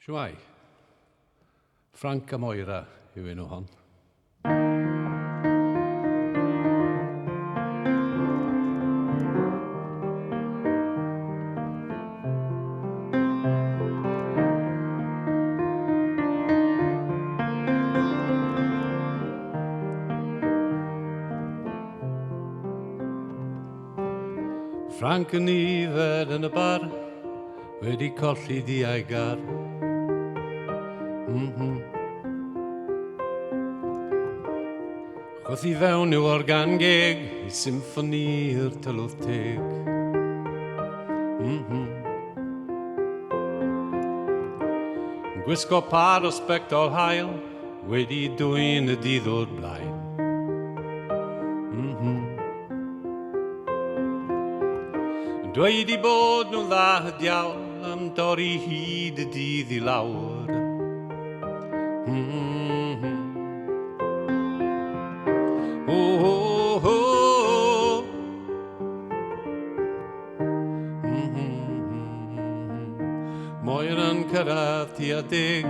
Shwai. Frank a Moira yw enw hon. Frank yn ifed yn y bar, wedi colli diaigar. Chwth I fewn i'w organ geg, I symffoni'r tylwth teg. Yn gwisgo par o sbectol hael, wedi dwyn y dyddod blaen. Dweud I bod nhw'n dda diawl am dorri hyd y dydd I lawr. Moira'n cyrraedd tua 10,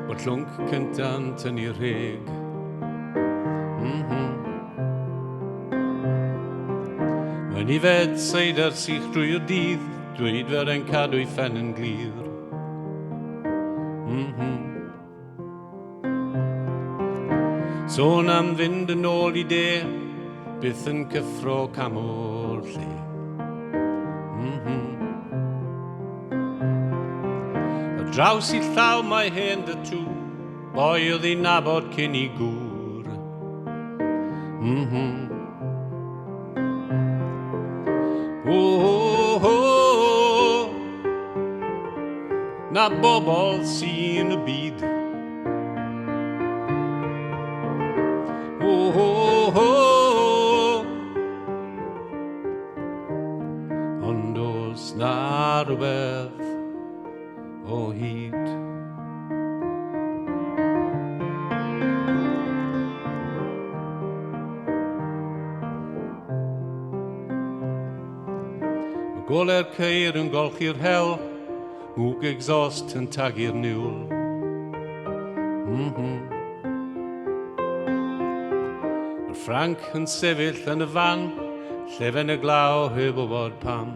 bod llwnc cynta'n tynnu rheg. Mae'n ifed seidr sych drwy'r dydd, dweud fer ein cadw I ffen yn glir. Sôn am fynd yn ôl I de, byth yn cyffro camol lle. A draws I llaw mae hen dy tŵ, boi oedd I nabod cyn I gŵr. Na bobl sy'n y byd. Ond oes na rhywbeth o hyd. Gole'r ceir yn golchi'r hel, mwg exhaust yn tagu'r niwl. Mae'r Frank yn sefyll yn y fan, llefen y glaw heb o bod pam.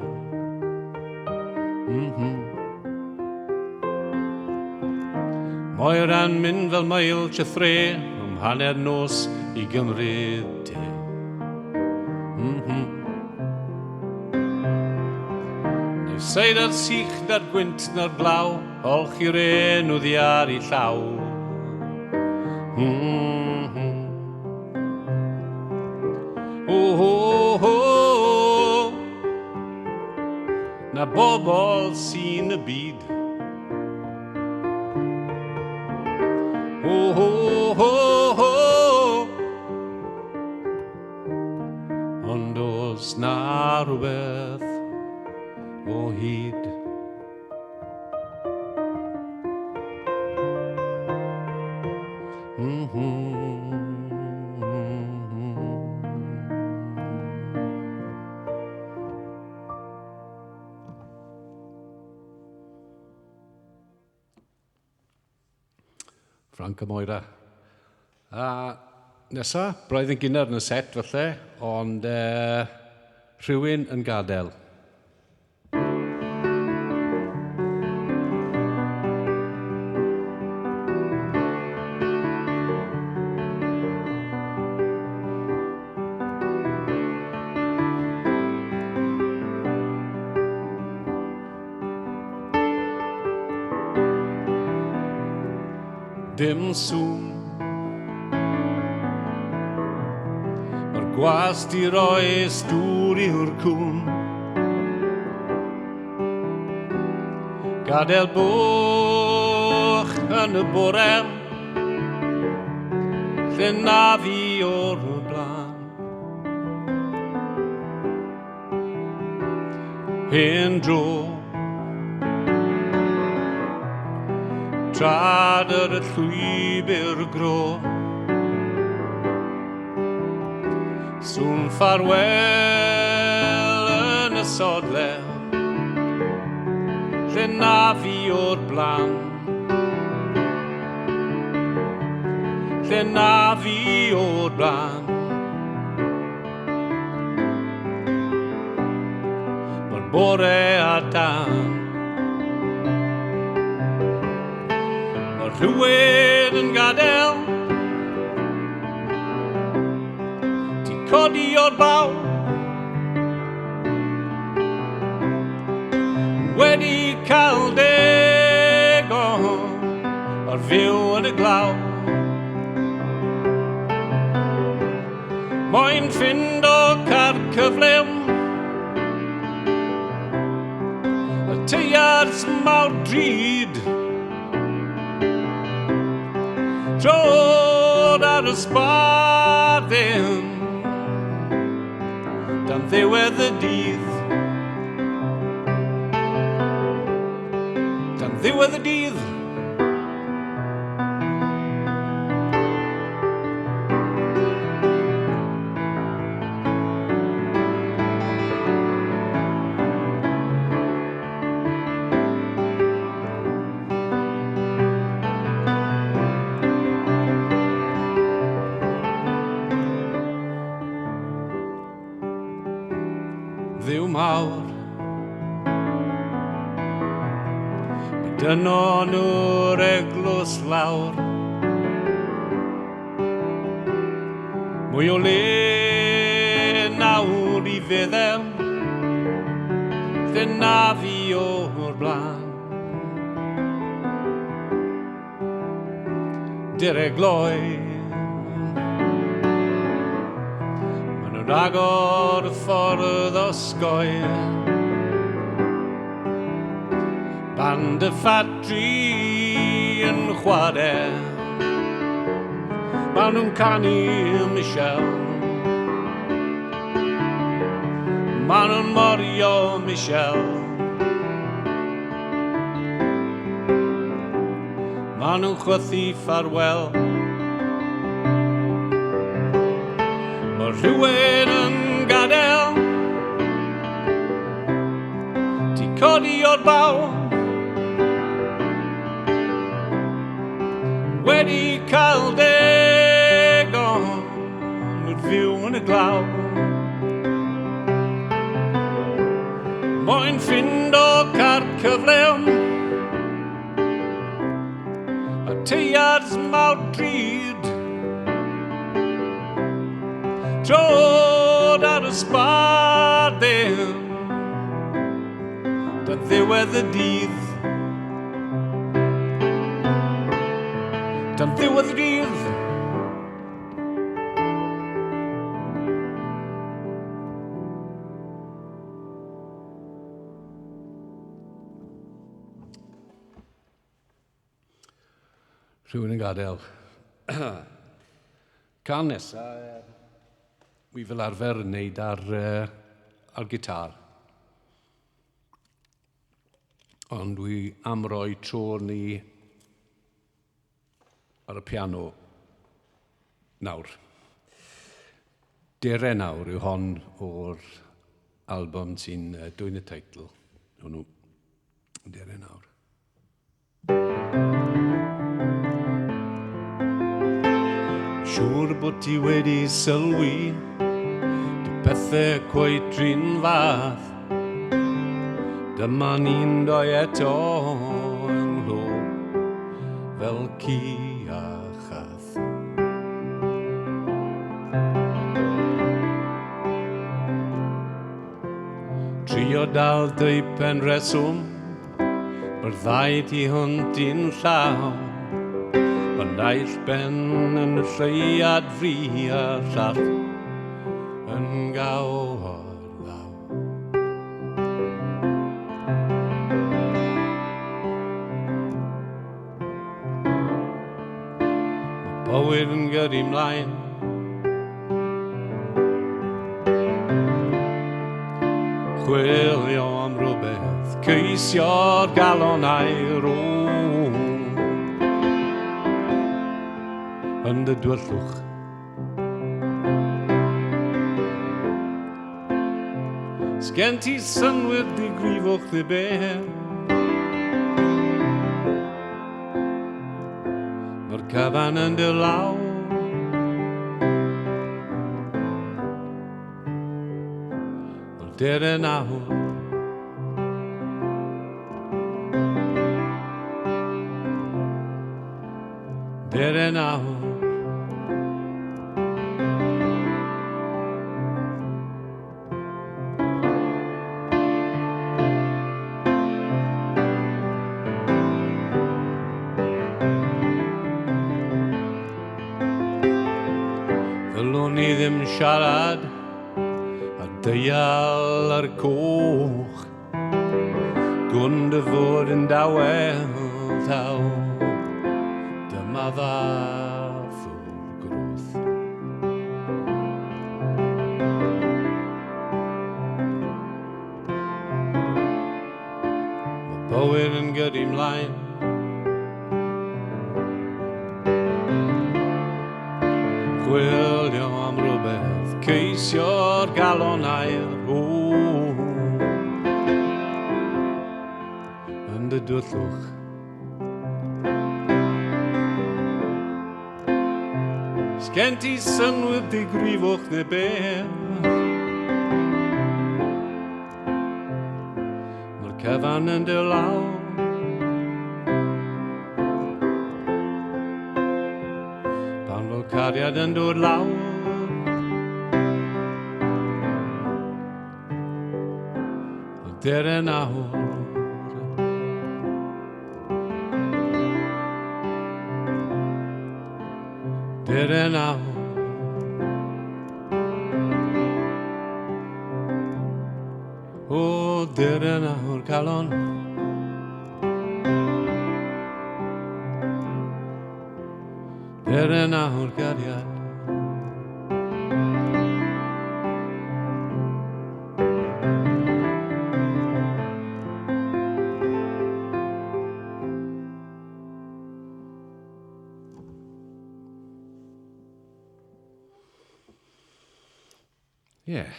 Moira'n mynd fel mail chythre, hanner nos I gymryd te. Seidr sych na'r gwynt na'r glaw, olch i'r enw ddiar I llaw. Na bobl sy'n y byd. Ond oes na rhywbeth o hyd. Frank a Moira. Nesa, braidd yn gynnar yn y set falle, ond rhywun yn gadael. Dim sŵn Mae'r gwast I roi stŵr I'w cwn Gadael boch yn y bore Lle na fi o'r blaen Hen dro Trad yr y llwybr gro Sŵn ffarwel yn y sodle Lle na fi o'r blan lle na fi o'r blaen. Mae'r bore a dan, mae'r rhywun yn gadael, ti codi o'r baw, wedi cael degon o'r fyw yn y glaw. Moyn ffind o car cyflym, y teiars mawr drud, trod ar y sbarddyn, dan ddiwedd y dydd. Dan ddiwedd y dydd. Dduw mawr, mae dyno nhw'r eglws lawr. Mwy o le nawr i feddel, lle na fi o'r blaen. Diregloi, agor y ffordd osgoi, band y ffatri yn chwarae, maen nhw'n canu Michel, maen nhw'n morio Michel, maen nhw'n chwythu ffarwel. Mae rhywun yn gadael, ti codi o'r baw, wedi cael degon o'r fyw yn y glaw. Moyn ffind o car cyflym, y teiars mawr drud, trod ar y sbarddyn, dan ddiwedd y dydd. Dan ddiwedd y dydd. Rhywun yn gadael. Can nesa, wi fel arfer yn neud ar gitar. Ond dwi am roi tro ni ar y piano nawr. Dere nawr yw hon o'r album sy'n dwyn y teitl. Hwnnw, Dere nawr. Siŵr bod ti wedi sylwi, dy pethau cweit drin fath. Dyma ni'n doi eto yng nghlw, fel ci a chath. Trio dal dy pen reswm, byddai ti hwnt i'n llaw. Mae'n naill ben yn y lleiad fri a llall yn gael o'r law. Mae bywyd yn gyrru mlaen, chwilio am rhywbeth, ceisio'r galonau rŵn. Yn dy dwyllwch. Sgen ti synwyr di grifwch dy ber. Mae'r cyfan yn dy law. dere nawr. Dere nawr. Ddylwn ni ddim siarad a deial ar coch, gwn dy fod yn dawel taw, dyma ddath o'r groth. Mae bywyd yn gyrru mlaen, chwilio am rhywbeth, ceisio'r galon air, yn dy dwyllwch. Sgen ti synwyr digrifwch neu be? Mae'r cyfan yn dy law. Pan fod cariad yn dod lawr. O dere nawr. Dere nawr. O dere nawr calon. Dere nawr gariad. Yeah.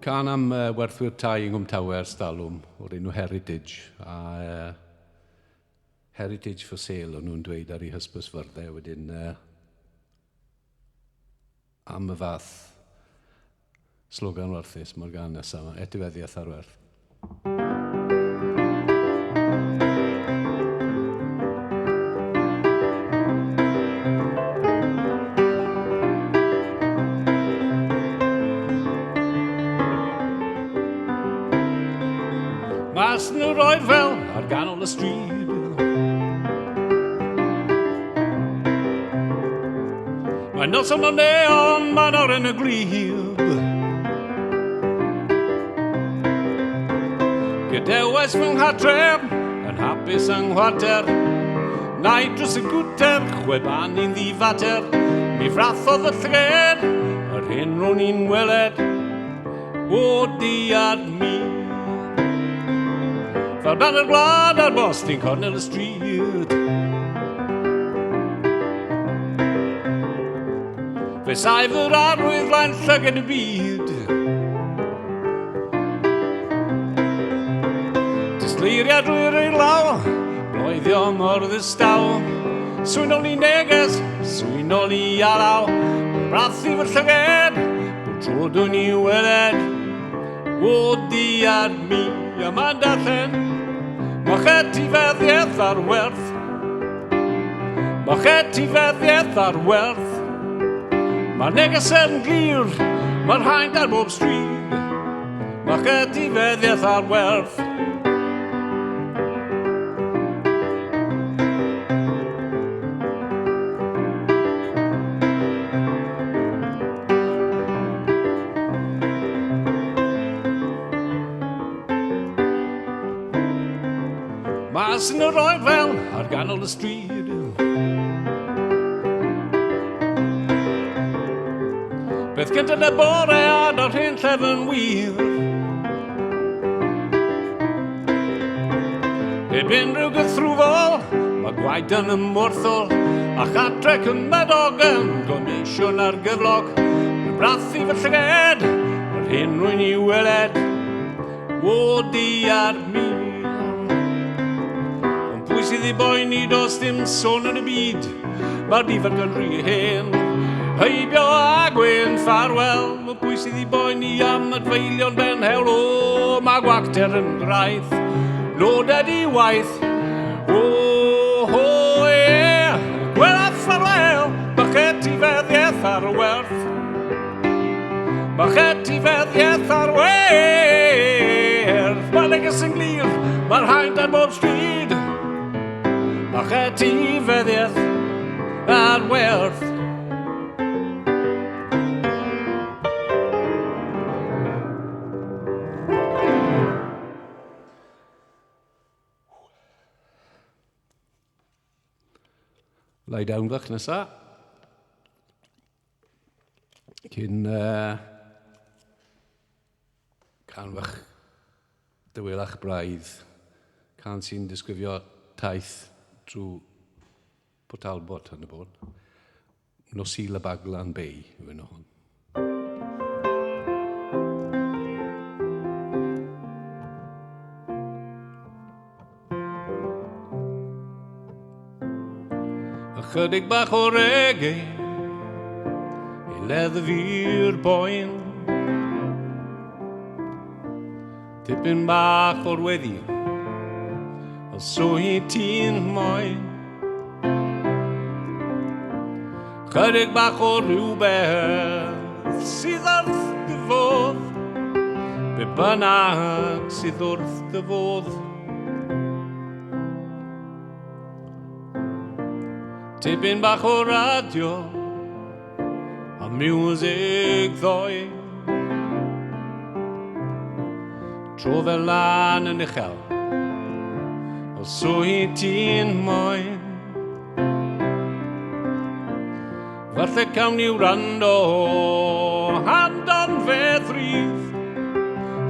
Can am werthwyr tai yng Nghwm Tawer Stalwm o'r enw Heritage. A Heritage for Sale o'n nhw'n dweud ar ei hysbysfyrdau wedyn am y fath slogan werthus mae'r gan nesaf yma, etifeddiaeth ar werth. Mas nhw roed fel ar ganol y stryd. Mae'n noson o neon, mae'n oren y glyb. Gydewes fy nghartref, yn hapus yng nghwarter. Nai dros y gwter, chweban i'n ddifater. Mi frathodd y thred, yr hyn ro'n i'n weled. O diad mi. Fel banner glad ar bost i'n cornel y stryd. Fe saif yr arwydd flaen llygad y byd. Disgleiriad drwy'r ei law, bloeddio mor ddistaw. Swynol i neges, swynol i alaw. Brathu fy llygad, bod tro dwi'n i weled. O diad mi, yma'n darllen. Moch etifeddiaeth ar werth. Moch etifeddiaeth ar werth. Mae'r neges yn glir, mae'r haint ar bob stryd. Moch etifeddiaeth ar werth. Mas yn yr oed fel ar ganol y stryd. Beth gynt yn y bore ad o'r hyn llefyn wir. Heb unrhyw gythrwfol, mae gwaed yn ymwrthol. A chatrec yn medogen, gomeision ar gyflog. Mae brathu fy llyged, yr hyn rwy'n i weled. O diad mi. Pwy sydd i boeni dos dim sôn yn y byd, mae'r difar gynru hen. Heibio a gwyn ffarwel, pwy sydd i boeni am y dfeilion ben hewl. O, mae gwacter yn graith, noded i waith. O, ho, e, gwel a ffarwel, bachet i feddiaeth ar y werth. Bachet i feddiaeth ar werth. Mae neges yn glir, mae'r haint ar bob stryd. Bachet i feddiaeth ar werth. Lai down fach nesa. Cyn can fach dywelach braidd, can sy'n disgrifio taith drwy Port Talbot yn y bod. Nosil y Baglan Bay yw yno hwn. Ychydig bach o reggae I leddf i'r boen. Tipyn bach o'r weddi Os so hi ti'n moyn. Chydig bach o rhywbeth sydd wrth dy fodd. Be bynnag sydd wrth dy fodd. Tipyn bach o radio a music ddoe. Tro fel lan yn uchel os so hi ti'n moyn. Falle cawn ni wrando handon fe ddrif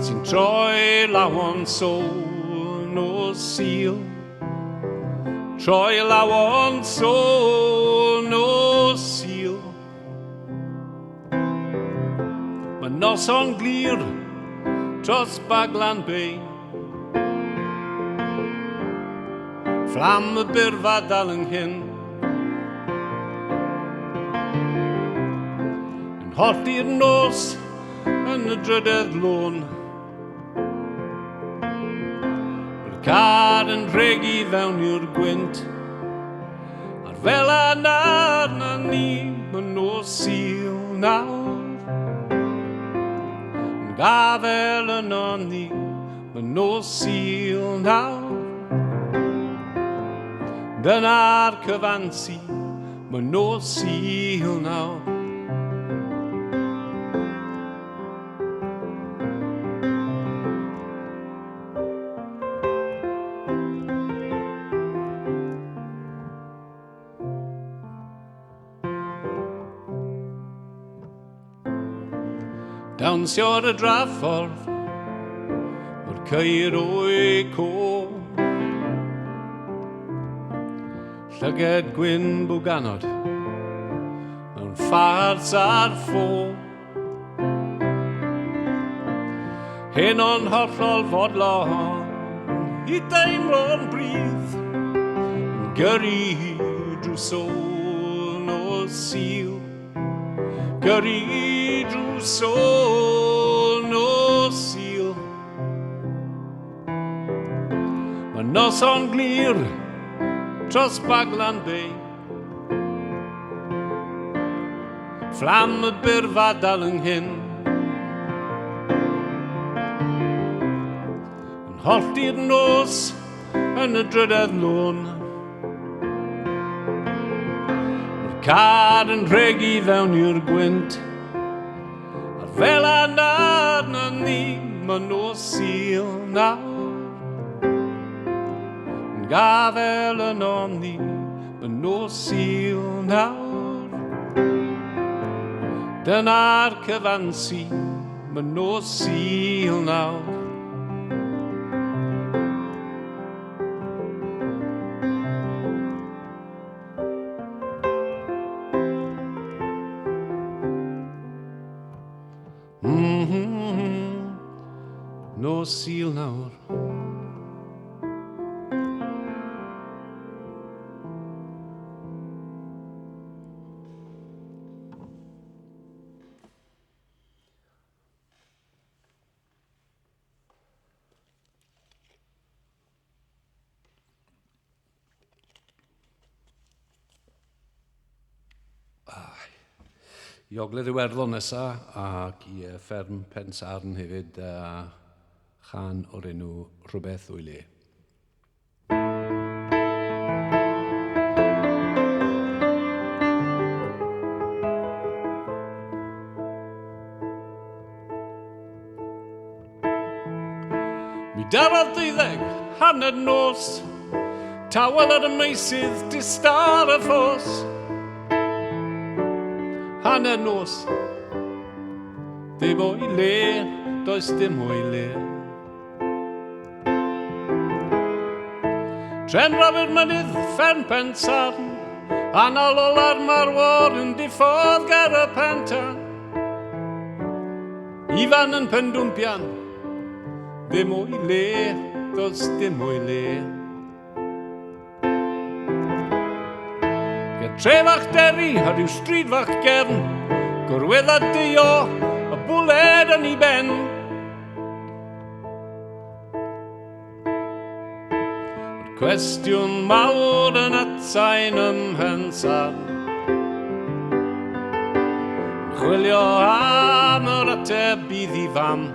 sy'n troi lawon sôn o sil. Troi lawon sôn o sil. Mae noson glir dros Baglan Bay. Fflam y byrfa dal yng nghyn. Yn holli'r nos yn y drydedd lôn. Car yn rhegi fewn i'r gwynt. A'r fel arna ni Mae nos sil nawr. Yn gafel yno ni Mae nos sil nawr. Dyna'r cyfansi Mae nos sil nawr. Dawnsio'r y draffordd Mae'r ceir o'i co. Llyged gwyn bwganod Mewn ffards ar ffô. Hyn o'n hollol fodlon I deimlo'n brydd Yn gyrru drwy sôn o sil. Gyrru drwy sôn o sil. Mae noson glir dros Baglan Bay. Fflam y byrfa dal yng nghyn. Yn hollti'r nos yn y drydedd lôn. Mae'r car yn rhegi fewn i'r gwynt. A'r fel arna ni Mae nos sil nawr. Yn gafel yno ni Mae nos sil nawr. Dyna'r cyfansi Mae nos sil nawr. Nos sil nawr. I ogledd Iwerddon nesaf ac i fferm Pensarn hefyd chan o'r enw Rhywbeth o'i le. Mi darodd 12 hanner nos, tawel ar y meisydd distar y ffos. Hanner nos, dim o'i le, does dim o'i le. Tren Robert mynydd, fferm Pensarn, anal olar marwar yn diffodd ger y penta. Ifan yn pendwmpian, dim o'i le, does dim o'i le. Trefach deri ar yw strydfach gefn, gwrwydda dio y bwled yn ei ben. Yr cwestiwn mawr yn atsain ym Pensarn, yn chwilio am yr ateb bydd I fam.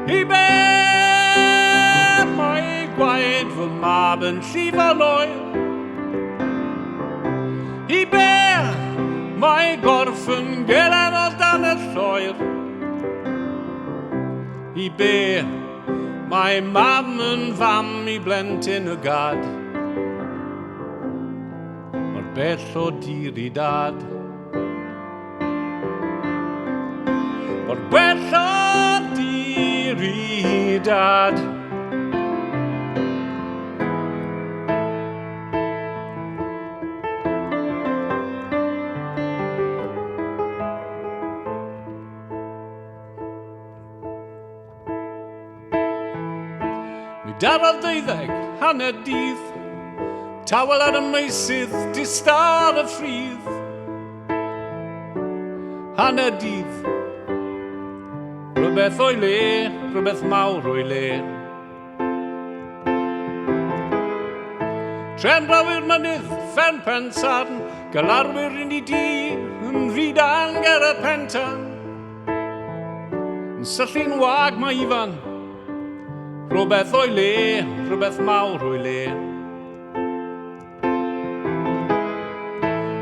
I be mae gwaed fy mab yn llifo'n oer. I be mae gorff yn gelen o dan y lloer. I be mae mam yn fam I blentyn y gad. Mor bell o dir I dad. Mor bell o dir I dad. Darodd 12 hanner dydd, tawel ar y meisydd, distar y ffrydd. Hanner dydd, rhywbeth o'i le, rhywbeth mawr o'i le. Tren Robert mynydd, fferm Pensarn, galarwyr yn ei di, yn fydang ger y penta. Yn syllu'n wag mae ifan, rhywbeth o'i le, rhywbeth mawr o'i le.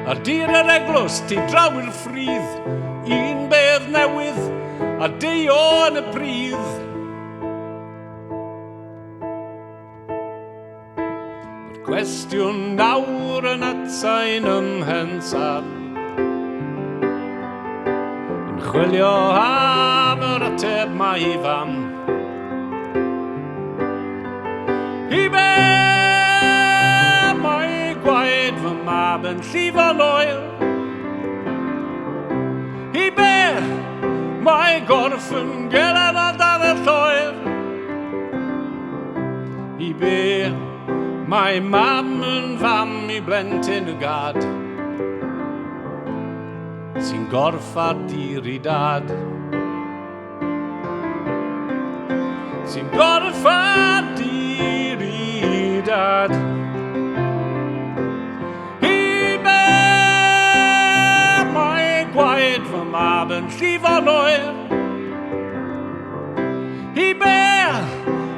Ar dir yr eglwys, ti draw i'r ffrydd, un bedd newydd, a deio yn y pridd. Yr cwestiwn nawr yn atsain ym Pensarn, yn chwilio am yr ateb mae I fam. I be mae gwaed fy mab yn llifo'n oer. I be mae gorff yn gelen o dan y lloer. I be mae mam yn fam I blentyn y gad, sy'n gorff ar dir I dad. Sy'n gorff ar dir I dad. I be mae gwaed fy mab yn llifo'n oer. I be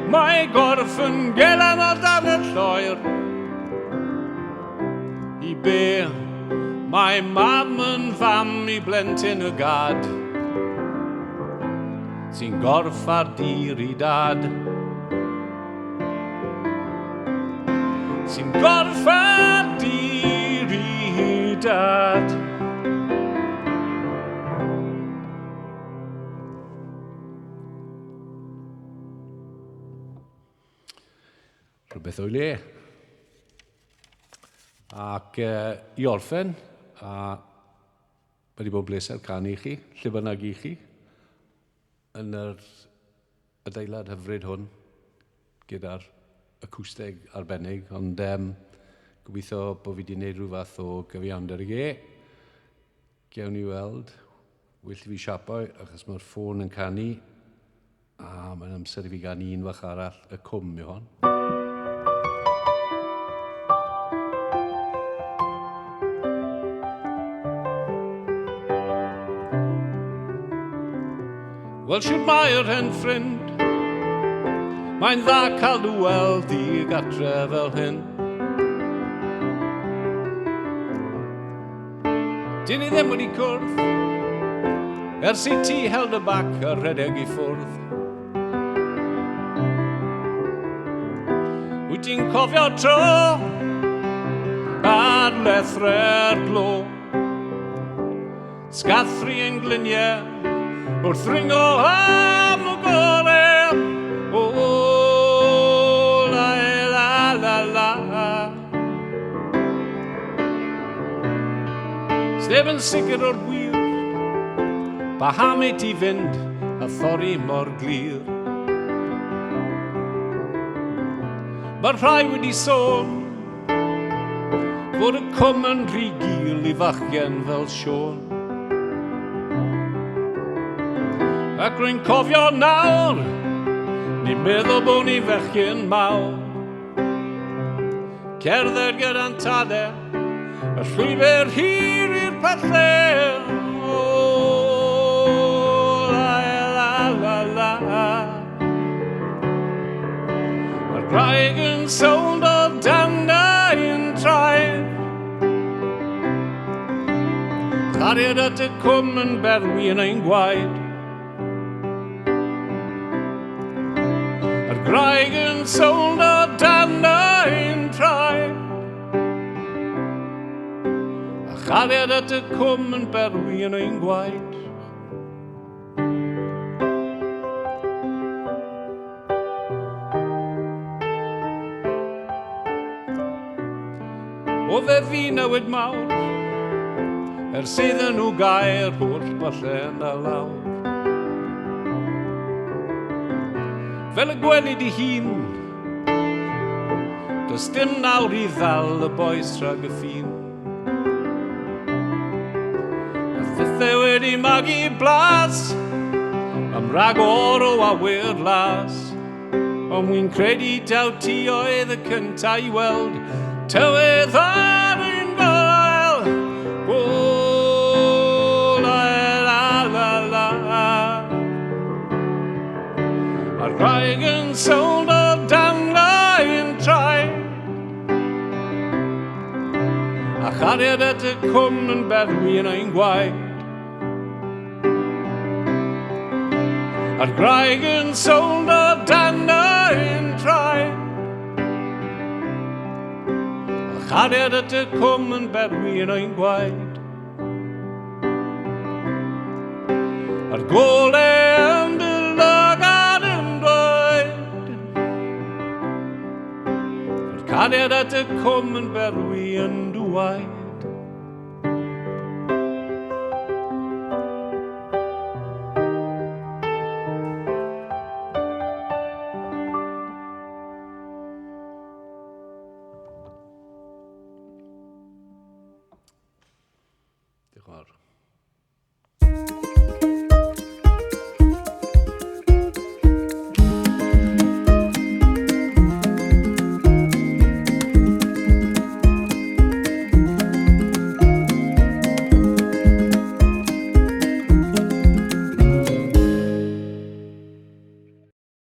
mae gorff yn gelen o dan y lloer. I be mae mam yn fam I blentyn y gad, sy'n gorff ar dir I dad. Sy'n gorff ar dir I dad. Rhywbeth o'i le. Ac I orffen, a wedi bod bleser canu I chi, lle bynnag I chi, yn yr adeilad hyfryd hwn, gyda'r acwsteg arbennig, ond gobeithio bod fi wedi gwneud rhyw fath o gyfiawnder I ge. Gewn ni weld, wyll I fi siapo, achos mae'r ffôn yn canu, a mae'n amser I fi gan un fach arall, y cwm yw hon. Wel, siwt mae'r hen ffrind, mae'n dda cael dy weld i gartref fel hyn. Dyn ni ddim wedi cwrdd, ers i ti held y bac a rhedeg i ffwrdd. Wyt ti'n cofio tro ar lethre'r glo, sgathru yn gliniau wrth ringo am y gore. O, la, la, la, la. Sneb yn sicr o'r gwir, paham i ti fynd a thorri mor glir. Mae'r rhai wedi sôn fod y cwm yn rhy gul i fachgen fel Siôn. Ac rwy'n cofio nawr, ni'n meddwl bod ni fechgyn mawr. Cerdded gyda'n tadau, y llwybr hir i'r pellter. O, la, la, la, la. Mae'r graig yn sownd o dandau'n traed. Chariad at y cwm yn berwi yn ein gwaed. Yr graig yn sownd o dandau'n traed. A chariad at y cwm yn berwi yn ein gwaed. O fe fi newid mawr, ers iddyn nhw gael holl ballen a lawr. Fel y gweli di hun, does dim nawr i ddal y boes rhag y ffin. A ddithau wedi magu blas, am rhag oro a wir las. Ond wy'n credu daw ti oedd y cynta i weld tywydd ar ein gael. O, la, la, la, la. A'r graig yn sownd o dandau'n traed. A chariad at y cwm yn berwi yn ein gwaed. A'r graig yn sownd o dandau'n traed. A chariad at y cwm yn berwi yn ein gwaed. A'r golau yn dylygad yn dweud. A'r cariad at y cwm yn berwi yn dwaed.